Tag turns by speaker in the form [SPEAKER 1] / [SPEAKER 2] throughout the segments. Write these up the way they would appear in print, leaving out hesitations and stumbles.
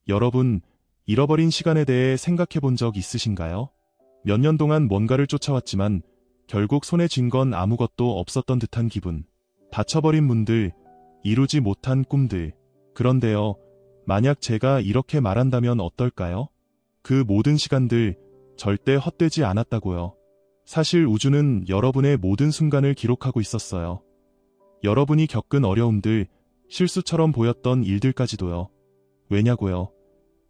[SPEAKER 1] 여러분, 잃어버린 시간에 대해 생각해 본 적 있으신가요? 몇 년 동안 뭔가를 쫓아왔지만 결국 손에 쥔 건 아무것도 없었던 듯한 기분. 다쳐버린 문들, 이루지 못한 꿈들. 그런데요, 만약 제가 이렇게 말한다면 어떨까요? 그 모든 시간들 절대 헛되지 않았다고요. 사실 우주는 여러분의 모든 순간을 기록하고 있었어요. 여러분이 겪은 어려움들, 실수처럼 보였던 일들까지도요. 왜냐고요?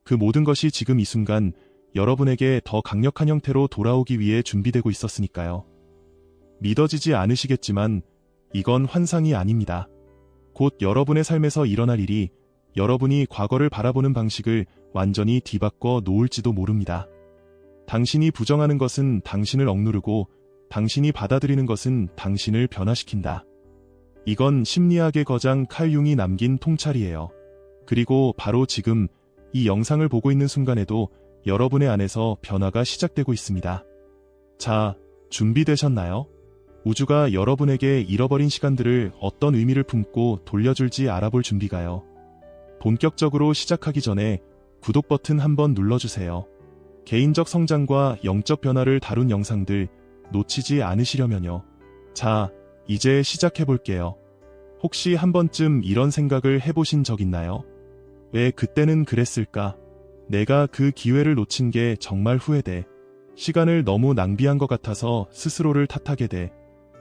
[SPEAKER 1] 그 모든 것이 지금 이 순간 여러분에게 더 강력한 형태로 돌아오기 위해 준비되고 있었으니까요. 믿어지지 않으시겠지만 이건 환상이 아닙니다. 곧 여러분의 삶에서 일어날 일이 여러분이 과거를 바라보는 방식을 완전히 뒤바꿔 놓을지도 모릅니다. 당신이 부정하는 것은 당신을 억누르고 당신이 받아들이는 것은 당신을 변화시킨다. 이건 심리학의 거장 칼 융이 남긴 통찰이에요. 그리고 바로 지금 이 영상을 보고 있는 순간에도 여러분의 안에서 변화가 시작되고 있습니다. 자, 준비되셨나요? 우주가 여러분에게 잃어버린 시간들을 어떤 의미를 품고 돌려줄지 알아볼 준비가요. 본격적으로 시작하기 전에 구독 버튼 한번 눌러주세요. 개인적 성장과 영적 변화를 다룬 영상들 놓치지 않으시려면요. 자, 이제 시작해볼게요. 혹시 한 번쯤 이런 생각을 해보신 적 있나요? 왜 그때는 그랬을까? 내가 그 기회를 놓친 게 정말 후회돼. 시간을 너무 낭비한 것 같아서 스스로를 탓하게 돼.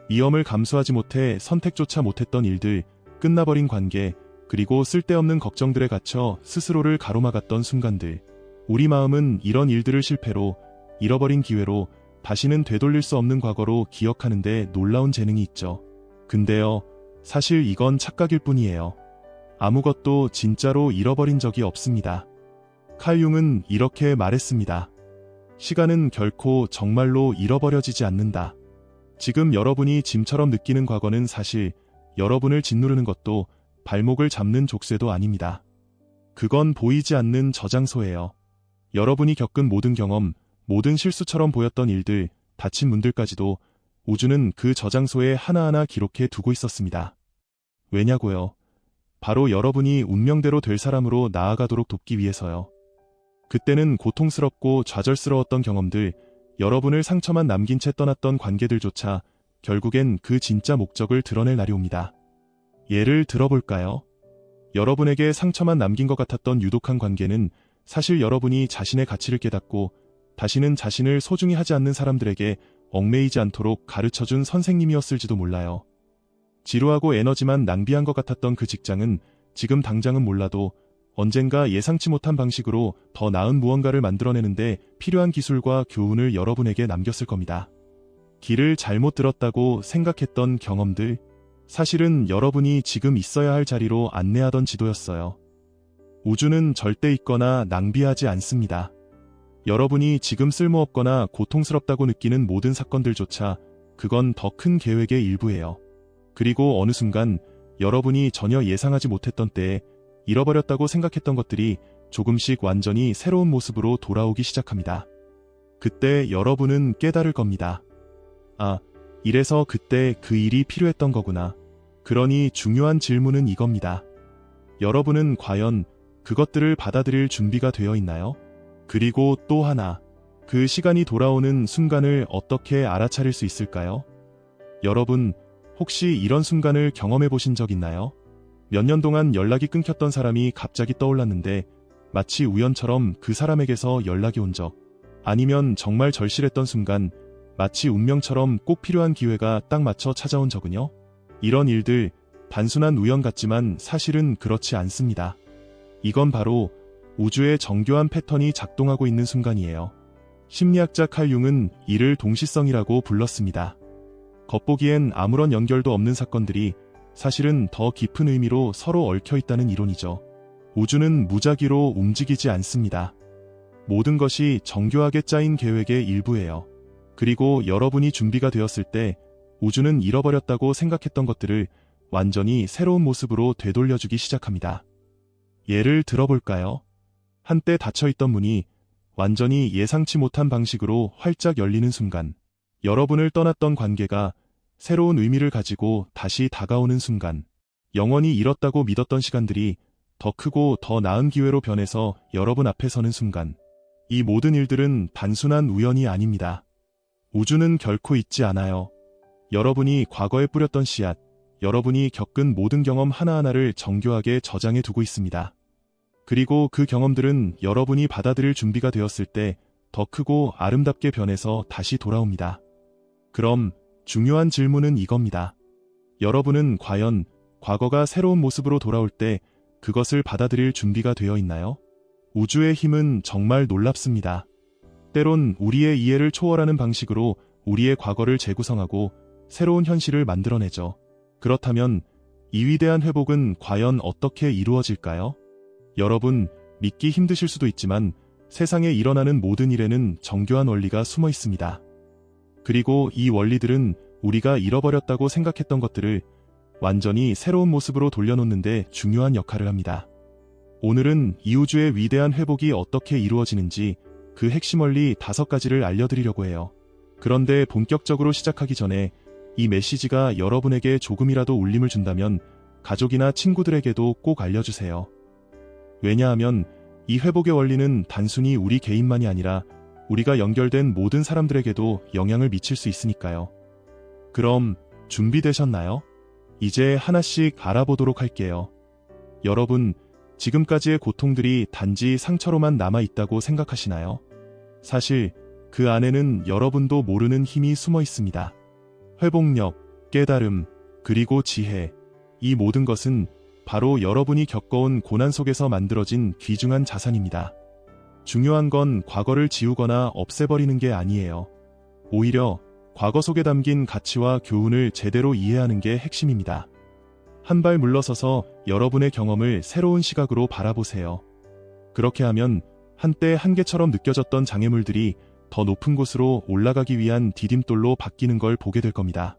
[SPEAKER 1] 위험을 감수하지 못해 선택조차 못했던 일들, 끝나버린 관계, 그리고 쓸데없는 걱정들에 갇혀 스스로를 가로막았던 순간들. 우리 마음은 이런 일들을 실패로, 잃어버린 기회로, 다시는 되돌릴 수 없는 과거로 기억하는데 놀라운 재능이 있죠. 근데요, 사실 이건 착각일 뿐이에요. 아무것도 진짜로 잃어버린 적이 없습니다. 칼 융은 이렇게 말했습니다. 시간은 결코 정말로 잃어버려지지 않는다. 지금 여러분이 짐처럼 느끼는 과거는 사실 여러분을 짓누르는 것도 발목을 잡는 족쇄도 아닙니다. 그건 보이지 않는 저장소예요. 여러분이 겪은 모든 경험, 모든 실수처럼 보였던 일들, 다친 문들까지도 우주는 그 저장소에 하나하나 기록해 두고 있었습니다. 왜냐고요? 바로 여러분이 운명대로 될 사람으로 나아가도록 돕기 위해서요. 그때는 고통스럽고 좌절스러웠던 경험들, 여러분을 상처만 남긴 채 떠났던 관계들조차 결국엔 그 진짜 목적을 드러낼 날이 옵니다. 예를 들어볼까요? 여러분에게 상처만 남긴 것 같았던 유독한 관계는 사실 여러분이 자신의 가치를 깨닫고 다시는 자신을 소중히 하지 않는 사람들에게 얽매이지 않도록 가르쳐준 선생님이었을지도 몰라요. 지루하고 에너지만 낭비한 것 같았던 그 직장은 지금 당장은 몰라도 언젠가 예상치 못한 방식으로 더 나은 무언가를 만들어내는데 필요한 기술과 교훈을 여러분에게 남겼을 겁니다. 길을 잘못 들었다고 생각했던 경험들, 사실은 여러분이 지금 있어야 할 자리로 안내하던 지도였어요. 우주는 절대 잊거나 낭비하지 않습니다. 여러분이 지금 쓸모없거나 고통스럽다고 느끼는 모든 사건들조차 그건 더 큰 계획의 일부예요. 그리고 어느 순간 여러분이 전혀 예상하지 못했던 때에 잃어버렸다고 생각했던 것들이 조금씩 완전히 새로운 모습으로 돌아오기 시작합니다. 그때 여러분은 깨달을 겁니다. 아, 이래서 그때 그 일이 필요했던 거구나. 그러니 중요한 질문은 이겁니다. 여러분은 과연 그것들을 받아들일 준비가 되어 있나요? 그리고 또 하나, 그 시간이 돌아오는 순간을 어떻게 알아차릴 수 있을까요? 여러분, 혹시 이런 순간을 경험해 보신 적 있나요? 몇 년 동안 연락이 끊겼던 사람이 갑자기 떠올랐는데 마치 우연처럼 그 사람에게서 연락이 온 적, 아니면 정말 절실했던 순간 마치 운명처럼 꼭 필요한 기회가 딱 맞춰 찾아온 적은요? 이런 일들, 단순한 우연 같지만 사실은 그렇지 않습니다. 이건 바로 우주의 정교한 패턴이 작동하고 있는 순간이에요. 심리학자 칼 융은 이를 동시성이라고 불렀습니다. 겉보기엔 아무런 연결도 없는 사건들이 사실은 더 깊은 의미로 서로 얽혀 있다는 이론이죠. 우주는 무작위로 움직이지 않습니다. 모든 것이 정교하게 짜인 계획의 일부예요. 그리고 여러분이 준비가 되었을 때 우주는 잃어버렸다고 생각했던 것들을 완전히 새로운 모습으로 되돌려주기 시작합니다. 예를 들어볼까요? 한때 닫혀있던 문이 완전히 예상치 못한 방식으로 활짝 열리는 순간, 여러분을 떠났던 관계가 새로운 의미를 가지고 다시 다가오는 순간, 영원히 잃었다고 믿었던 시간들이 더 크고 더 나은 기회로 변해서 여러분 앞에 서는 순간, 이 모든 일들은 단순한 우연이 아닙니다. 우주는 결코 잊지 않아요. 여러분이 과거에 뿌렸던 씨앗, 여러분이 겪은 모든 경험 하나하나를 정교하게 저장해 두고 있습니다. 그리고 그 경험들은 여러분이 받아들일 준비가 되었을 때 더 크고 아름답게 변해서 다시 돌아옵니다. 그럼 중요한 질문은 이겁니다. 여러분은 과연 과거가 새로운 모습으로 돌아올 때 그것을 받아들일 준비가 되어 있나요? 우주의 힘은 정말 놀랍습니다. 때론 우리의 이해를 초월하는 방식으로 우리의 과거를 재구성하고 새로운 현실을 만들어내죠. 그렇다면 이 위대한 회복은 과연 어떻게 이루어질까요? 여러분, 믿기 힘드실 수도 있지만 세상에 일어나는 모든 일에는 정교한 원리가 숨어 있습니다. 그리고 이 원리들은 우리가 잃어버렸다고 생각했던 것들을 완전히 새로운 모습으로 돌려놓는데 중요한 역할을 합니다. 오늘은 이 우주의 위대한 회복이 어떻게 이루어지는지 그 핵심 원리 5가지를 알려드리려고 해요. 그런데 본격적으로 시작하기 전에 이 메시지가 여러분에게 조금이라도 울림을 준다면 가족이나 친구들에게도 꼭 알려주세요. 왜냐하면 이 회복의 원리는 단순히 우리 개인만이 아니라 우리가 연결된 모든 사람들에게도 영향을 미칠 수 있으니까요. 그럼 준비되셨나요? 이제 하나씩 알아보도록 할게요. 여러분, 지금까지의 고통들이 단지 상처로만 남아있다고 생각하시나요? 사실 그 안에는 여러분도 모르는 힘이 숨어 있습니다. 회복력, 깨달음, 그리고 지혜. 이 모든 것은 바로 여러분이 겪어온 고난 속에서 만들어진 귀중한 자산입니다. 중요한 건 과거를 지우거나 없애버리는 게 아니에요. 오히려 과거 속에 담긴 가치와 교훈을 제대로 이해하는 게 핵심입니다. 한 발 물러서서 여러분의 경험을 새로운 시각으로 바라보세요. 그렇게 하면 한때 한계처럼 느껴졌던 장애물들이 더 높은 곳으로 올라가기 위한 디딤돌로 바뀌는 걸 보게 될 겁니다.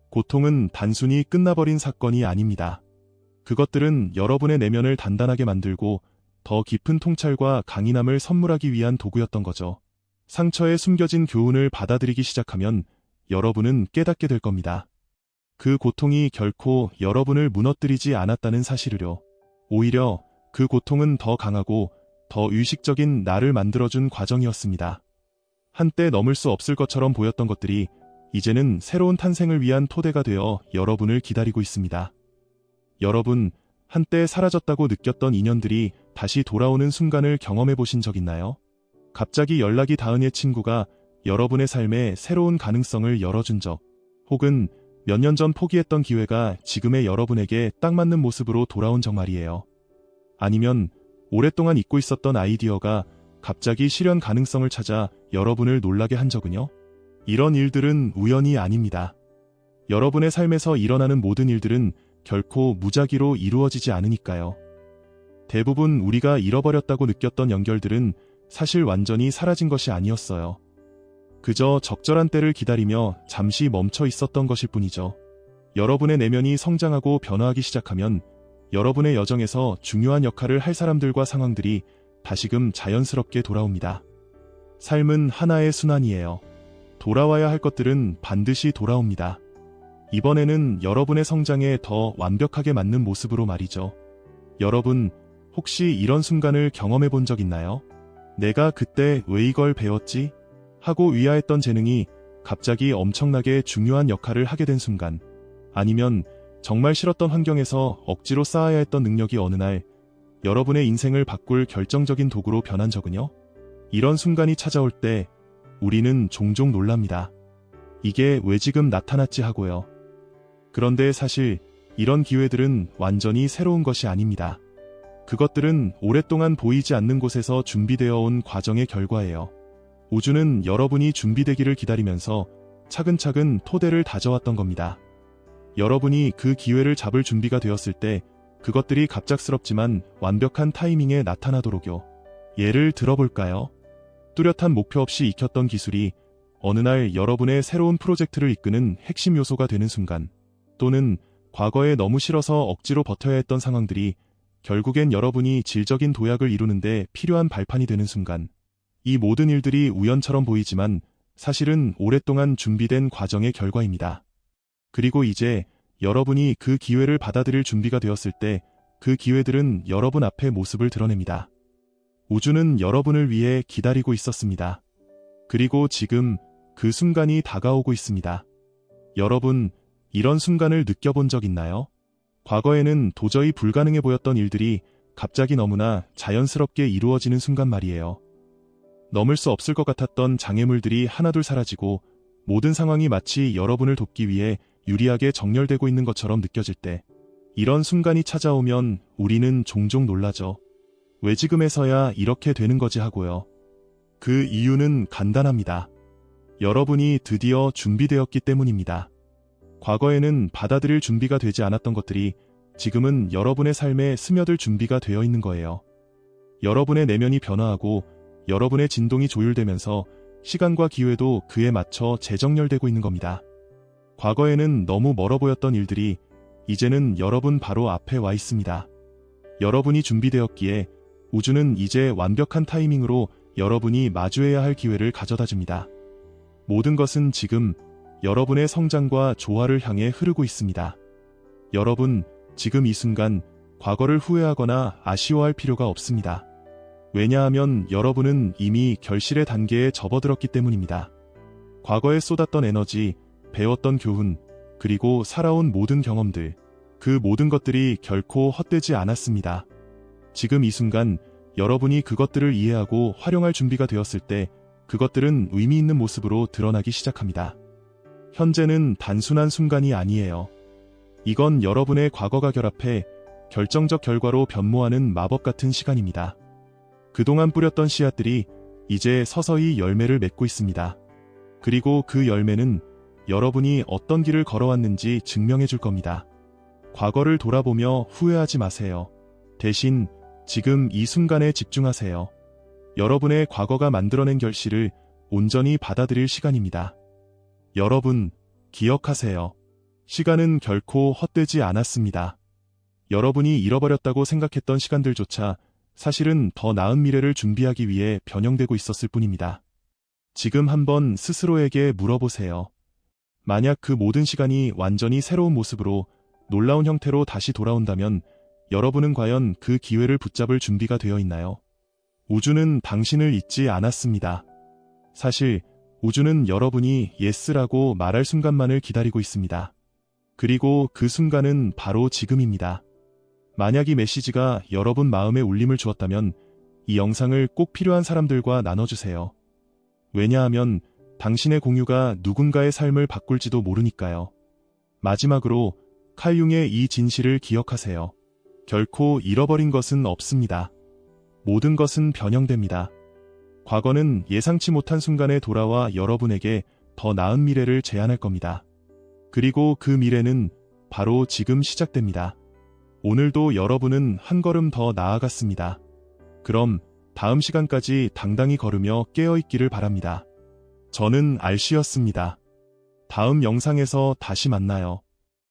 [SPEAKER 1] 고통은 단순히 끝나버린 사건이 아닙니다. 그것들은 여러분의 내면을 단단하게 만들고 더 깊은 통찰과 강인함을 선물하기 위한 도구였던 거죠. 상처에 숨겨진 교훈을 받아들이기 시작하면 여러분은 깨닫게 될 겁니다. 그 고통이 결코 여러분을 무너뜨리지 않았다는 사실을요. 오히려 그 고통은 더 강하고 더 의식적인 나를 만들어준 과정이었습니다. 한때 넘을 수 없을 것처럼 보였던 것들이 이제는 새로운 탄생을 위한 토대가 되어 여러분을 기다리고 있습니다. 여러분, 한때 사라졌다고 느꼈던 인연들이 다시 돌아오는 순간을 경험해 보신 적 있나요? 갑자기 연락이 닿은 옛 친구가 여러분의 삶에 새로운 가능성을 열어준 적, 혹은 몇 년 전 포기했던 기회가 지금의 여러분에게 딱 맞는 모습으로 돌아온 적 말이에요. 아니면 오랫동안 잊고 있었던 아이디어가 갑자기 실현 가능성을 찾아 여러분을 놀라게 한 적은요? 이런 일들은 우연이 아닙니다. 여러분의 삶에서 일어나는 모든 일들은 결코 무작위로 이루어지지 않으니까요. 대부분 우리가 잃어버렸다고 느꼈던 연결들은 사실 완전히 사라진 것이 아니었어요. 그저 적절한 때를 기다리며 잠시 멈춰 있었던 것일 뿐이죠. 여러분의 내면이 성장하고 변화하기 시작하면 여러분의 여정에서 중요한 역할을 할 사람들과 상황들이 다시금 자연스럽게 돌아옵니다. 삶은 하나의 순환이에요. 돌아와야 할 것들은 반드시 돌아옵니다. 이번에는 여러분의 성장에 더 완벽하게 맞는 모습으로 말이죠. 여러분, 혹시 이런 순간을 경험해 본 적 있나요? 내가 그때 왜 이걸 배웠지? 하고 의아했던 재능이 갑자기 엄청나게 중요한 역할을 하게 된 순간, 아니면 정말 싫었던 환경에서 억지로 쌓아야 했던 능력이 어느 날 여러분의 인생을 바꿀 결정적인 도구로 변한 적은요? 이런 순간이 찾아올 때 우리는 종종 놀랍니다. 이게 왜 지금 나타났지 하고요. 그런데 사실 이런 기회들은 완전히 새로운 것이 아닙니다. 그것들은 오랫동안 보이지 않는 곳에서 준비되어 온 과정의 결과예요. 우주는 여러분이 준비되기를 기다리면서 차근차근 토대를 다져왔던 겁니다. 여러분이 그 기회를 잡을 준비가 되었을 때 그것들이 갑작스럽지만 완벽한 타이밍에 나타나도록요. 예를 들어볼까요? 뚜렷한 목표 없이 익혔던 기술이 어느 날 여러분의 새로운 프로젝트를 이끄는 핵심 요소가 되는 순간, 또는 과거에 너무 싫어서 억지로 버텨야 했던 상황들이 결국엔 여러분이 질적인 도약을 이루는데 필요한 발판이 되는 순간, 이 모든 일들이 우연처럼 보이지만 사실은 오랫동안 준비된 과정의 결과입니다. 그리고 이제 여러분이 그 기회를 받아들일 준비가 되었을 때 그 기회들은 여러분 앞에 모습을 드러냅니다. 우주는 여러분을 위해 기다리고 있었습니다. 그리고 지금 그 순간이 다가오고 있습니다. 여러분, 이런 순간을 느껴본 적 있나요? 과거에는 도저히 불가능해 보였던 일들이 갑자기 너무나 자연스럽게 이루어지는 순간 말이에요. 넘을 수 없을 것 같았던 장애물들이 하나둘 사라지고 모든 상황이 마치 여러분을 돕기 위해 유리하게 정렬되고 있는 것처럼 느껴질 때, 이런 순간이 찾아오면 우리는 종종 놀라죠. 왜 지금에서야 이렇게 되는 거지 하고요. 그 이유는 간단합니다. 여러분이 드디어 준비되었기 때문입니다. 과거에는 받아들일 준비가 되지 않았던 것들이 지금은 여러분의 삶에 스며들 준비가 되어 있는 거예요. 여러분의 내면이 변화하고 여러분의 진동이 조율되면서 시간과 기회도 그에 맞춰 재정렬되고 있는 겁니다. 과거에는 너무 멀어 보였던 일들이 이제는 여러분 바로 앞에 와 있습니다. 여러분이 준비되었기에 우주는 이제 완벽한 타이밍으로 여러분이 마주해야 할 기회를 가져다 줍니다. 모든 것은 지금 여러분의 성장과 조화를 향해 흐르고 있습니다. 여러분, 지금 이 순간 과거를 후회하거나 아쉬워할 필요가 없습니다. 왜냐하면 여러분은 이미 결실의 단계에 접어들었기 때문입니다. 과거에 쏟았던 에너지, 배웠던 교훈, 그리고 살아온 모든 경험들, 그 모든 것들이 결코 헛되지 않았습니다. 지금 이 순간 여러분이 그것들을 이해하고 활용할 준비가 되었을 때 그것들은 의미 있는 모습으로 드러나기 시작합니다. 현재는 단순한 순간이 아니에요. 이건 여러분의 과거가 결합해 결정적 결과로 변모하는 마법 같은 시간입니다. 그동안 뿌렸던 씨앗들이 이제 서서히 열매를 맺고 있습니다. 그리고 그 열매는 여러분이 어떤 길을 걸어왔는지 증명해 줄 겁니다. 과거를 돌아보며 후회하지 마세요. 대신 지금 이 순간에 집중하세요. 여러분의 과거가 만들어낸 결실을 온전히 받아들일 시간입니다. 여러분, 기억하세요. 시간은 결코 헛되지 않았습니다. 여러분이 잃어버렸다고 생각했던 시간들조차 사실은 더 나은 미래를 준비하기 위해 변형되고 있었을 뿐입니다. 지금 한번 스스로에게 물어보세요. 만약 그 모든 시간이 완전히 새로운 모습으로 놀라운 형태로 다시 돌아온다면 여러분은 과연 그 기회를 붙잡을 준비가 되어 있나요? 우주는 당신을 잊지 않았습니다. 사실 우주는 여러분이 예스라고 말할 순간만을 기다리고 있습니다. 그리고 그 순간은 바로 지금입니다. 만약 이 메시지가 여러분 마음에 울림을 주었다면 이 영상을 꼭 필요한 사람들과 나눠주세요. 왜냐하면 당신의 공유가 누군가의 삶을 바꿀지도 모르니까요. 마지막으로 칼 융의 이 진실을 기억하세요. 결코 잃어버린 것은 없습니다. 모든 것은 변형됩니다. 과거는 예상치 못한 순간에 돌아와 여러분에게 더 나은 미래를 제안할 겁니다. 그리고 그 미래는 바로 지금 시작됩니다. 오늘도 여러분은 한 걸음 더 나아갔습니다. 그럼 다음 시간까지 당당히 걸으며 깨어있기를 바랍니다. 저는 알씨였습니다. 다음 영상에서 다시 만나요.